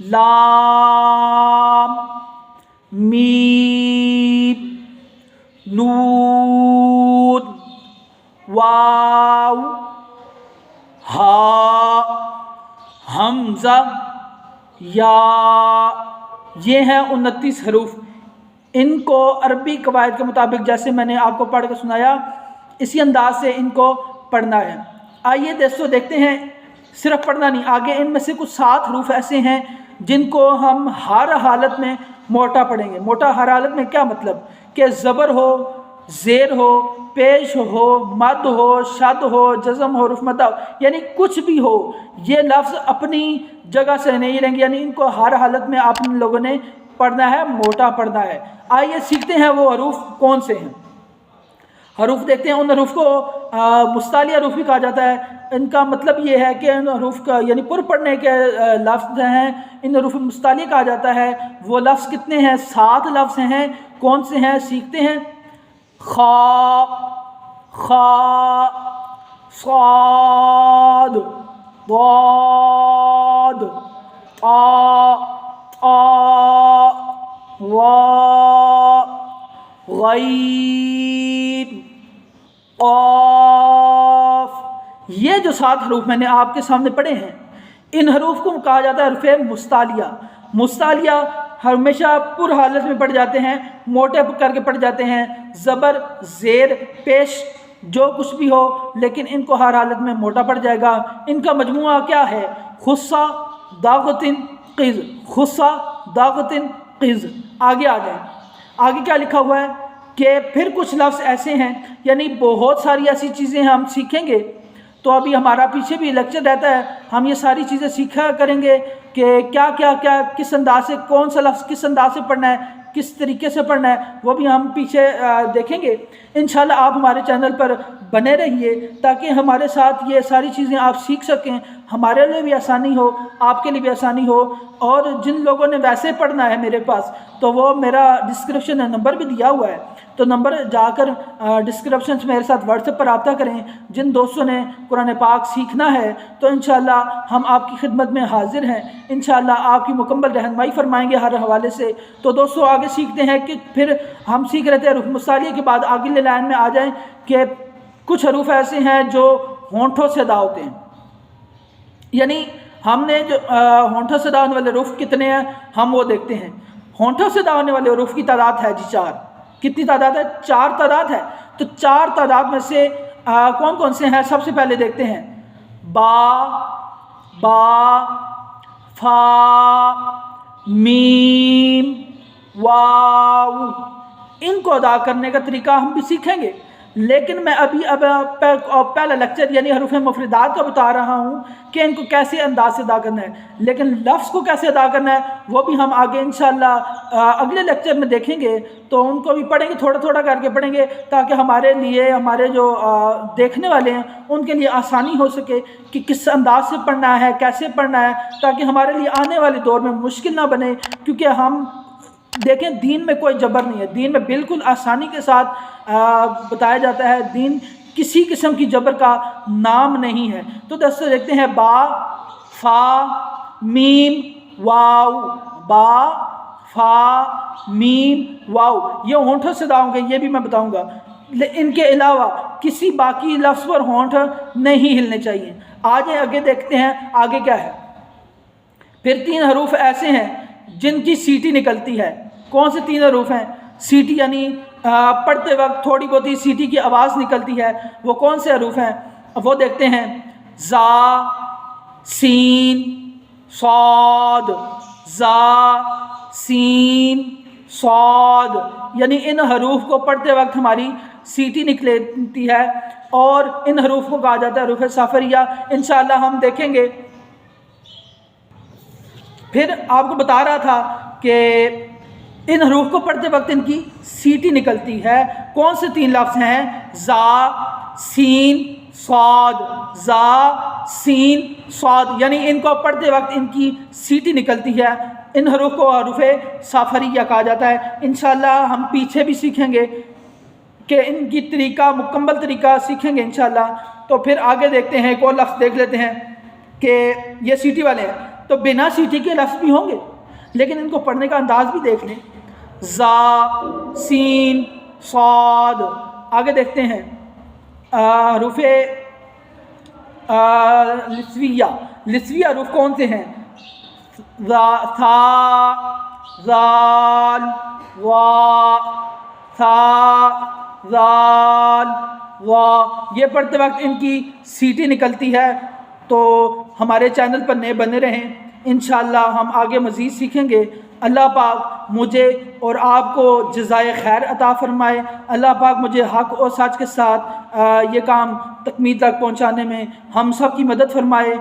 لام میم نون واو ہا حمزہ یا، یہ ہیں 29 حروف۔ ان کو عربی قواعد کے مطابق جیسے میں نے آپ کو پڑھ کے سنایا اسی انداز سے ان کو پڑھنا ہے۔ آئیے دوستو دیکھتے ہیں، صرف پڑھنا نہیں، آگے ان میں سے کچھ 7 حروف ایسے ہیں جن کو ہم ہر حالت میں موٹا پڑھیں گے۔ موٹا ہر حالت میں کیا مطلب کہ زبر ہو، زیر ہو، پیش ہو، مد ہو، شد ہو، جزم ہو، رف مدہ ہو، یعنی کچھ بھی ہو، یہ لفظ اپنی جگہ سے نہیں رہیں گے، یعنی ان کو ہر حالت میں آپ لوگوں نے پڑھنا ہے، موٹا پڑھنا ہے۔ آئیے سیکھتے ہیں وہ حروف کون سے ہیں۔ حروف دیکھتے ہیں، ان حروف کو مستعلیہ حروف بھی کہا جاتا ہے۔ ان کا مطلب یہ ہے کہ ان حروف کا یعنی پر پڑھنے کے لفظ ہیں، ان حروف مستعلیہ کہا جاتا ہے۔ وہ لفظ کتنے ہیں؟ 7 لفظ ہیں۔ کون سے ہیں؟ سیکھتے ہیں۔ خا خا، صاد ضاد، طا طا، وا غین، قاف۔ یہ جو 7 حروف میں نے آپ کے سامنے پڑھے ہیں، ان حروف کو کہا جاتا ہے حروف مستعلیہ۔ مستعلیہ ہمیشہ پر حالت میں پڑھ جاتے ہیں، موٹے کر کے پڑھ جاتے ہیں، زبر، زیر، پیش جو کچھ بھی ہو، لیکن ان کو ہر حالت میں موٹا پڑ جائے گا۔ ان کا مجموعہ کیا ہے؟ خصہ داغتن قز، خصہ داغتن قز۔ آگے آ جائیں، آگے کیا لکھا ہوا ہے کہ پھر کچھ لفظ ایسے ہیں، یعنی بہت ساری ایسی چیزیں ہم سیکھیں گے، تو ابھی ہمارا پیچھے بھی لیکچر رہتا ہے، ہم یہ ساری چیزیں سیکھا کریں گے کہ کیا کیا کیا کس انداز سے کون سا لفظ کس انداز سے پڑھنا ہے، کس طریقے سے پڑھنا ہے، وہ بھی ہم پیچھے دیکھیں گے۔ انشاءاللہ آپ ہمارے چینل پر بنے رہیے تاکہ ہمارے ساتھ یہ ساری چیزیں آپ سیکھ سکیں، ہمارے لیے بھی آسانی ہو، آپ کے لیے بھی آسانی ہو۔ اور جن لوگوں نے ویسے پڑھنا ہے میرے پاس، تو وہ میرا ڈسکرپشن نمبر بھی دیا ہوا ہے، تو نمبر جا کر ڈسکرپشن سے میرے ساتھ واٹس ایپ پر رابطہ کریں۔ جن دوستوں نے قرآن پاک سیکھنا ہے تو انشاءاللہ ہم آپ کی خدمت میں حاضر ہیں، انشاءاللہ آپ کی مکمل رہنمائی فرمائیں گے ہر حوالے سے۔ تو دوستوں آگے سیکھتے ہیں کہ پھر ہم سیکھ رہے تھے حروف مستعلیہ کے بعد آگے لائن میں آ جائیں کہ کچھ حروف ایسے ہیں جو ہونٹوں سے ادا ہوتے ہیں، یعنی ہم نے جو ہونٹوں سے ادا ہونے والے حروف کتنے ہیں ہم وہ دیکھتے ہیں۔ ہونٹوں سے ادا ہونے والے حروف کی تعداد ہے 4۔ کتنی تعداد ہے؟ 4 تعداد ہے۔ تو 4 تعداد میں سے کون کون سے ہیں؟ سب سے پہلے دیکھتے ہیں۔ با با، فا، میم، واو۔ ان کو ادا کرنے کا طریقہ ہم بھی سیکھیں گے، لیکن میں ابھی پہلا لیکچر یعنی حروف مفردات کا بتا رہا ہوں کہ ان کو کیسے انداز سے ادا کرنا ہے، لیکن لفظ کو کیسے ادا کرنا ہے وہ بھی ہم آگے انشاءاللہ اگلے لیکچر میں دیکھیں گے۔ تو ان کو بھی پڑھیں گے، تھوڑا تھوڑا کر کے پڑھیں گے تاکہ ہمارے لیے، ہمارے جو دیکھنے والے ہیں ان کے لیے آسانی ہو سکے کہ کس انداز سے پڑھنا ہے، کیسے پڑھنا ہے، تاکہ ہمارے لیے آنے والے دور میں مشکل نہ بنے۔ کیونکہ ہم دیکھیں دین میں کوئی جبر نہیں ہے، دین میں بالکل آسانی کے ساتھ بتایا جاتا ہے، دین کسی قسم کی جبر کا نام نہیں ہے۔ تو دوستو دیکھتے ہیں، با، فا، میم، واو۔ با، فا، میم، واو، یہ ہونٹوں سے ادا ہوں گے، یہ بھی میں بتاؤں گا۔ ان کے علاوہ کسی باقی لفظ پر ہونٹ نہیں ہلنے چاہیے۔ آج آگے دیکھتے ہیں آگے کیا ہے۔ پھر 3 حروف ایسے ہیں جن کی سیٹی نکلتی ہے۔ کون سے 3 حروف ہیں؟ سیٹی یعنی پڑھتے وقت تھوڑی بہت ہی سیٹی کی آواز نکلتی ہے، وہ کون سے حروف ہیں؟ وہ دیکھتے ہیں۔ زا، سین، صاد، زا، سین، صاد، یعنی ان حروف کو پڑھتے وقت ہماری سیٹی نکلتی ہے، اور ان حروف کو کہا جاتا ہے حروف صافریہ۔ انشاءاللہ ہم دیکھیں گے۔ پھر آپ کو بتا رہا تھا کہ ان حروف کو پڑھتے وقت ان کی سیٹی نکلتی ہے۔ کون سے 3 لفظ ہیں؟ زا، سین، صاد۔ زا، سین، صاد، یعنی ان کو پڑھتے وقت ان کی سیٹی نکلتی ہے۔ ان حروف کو حروف صافریہ کہا جاتا ہے۔ انشاءاللہ ہم پیچھے بھی سیکھیں گے کہ ان کی طریقہ، مکمل طریقہ سیکھیں گے انشاءاللہ۔ تو پھر آگے دیکھتے ہیں، ایک اور لفظ دیکھ لیتے ہیں کہ یہ سیٹی والے ہیں۔ تو بنا سیٹی کے لفظ بھی ہوں گے، لیکن ان کو پڑھنے کا انداز بھی دیکھ لیں. زا، سین، صاد. آگے دیکھتے ہیں حروف لسویہ حروف کون سے ہیں؟ ثا، ذال، وا، ثا، ذال، وا. یہ پڑھتے وقت ان کی سیٹی نکلتی ہے. تو ہمارے چینل پر نئے بنے رہیں، انشاءاللہ ہم آگے مزید سیکھیں گے. اللہ پاک مجھے اور آپ کو جزائے خیر عطا فرمائے. اللہ پاک مجھے حق اور سچ کے ساتھ یہ کام تکمیل تک پہنچانے میں ہم سب کی مدد فرمائے.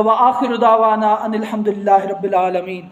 وآخر دعوانا ان الحمد للہ رب العالمین.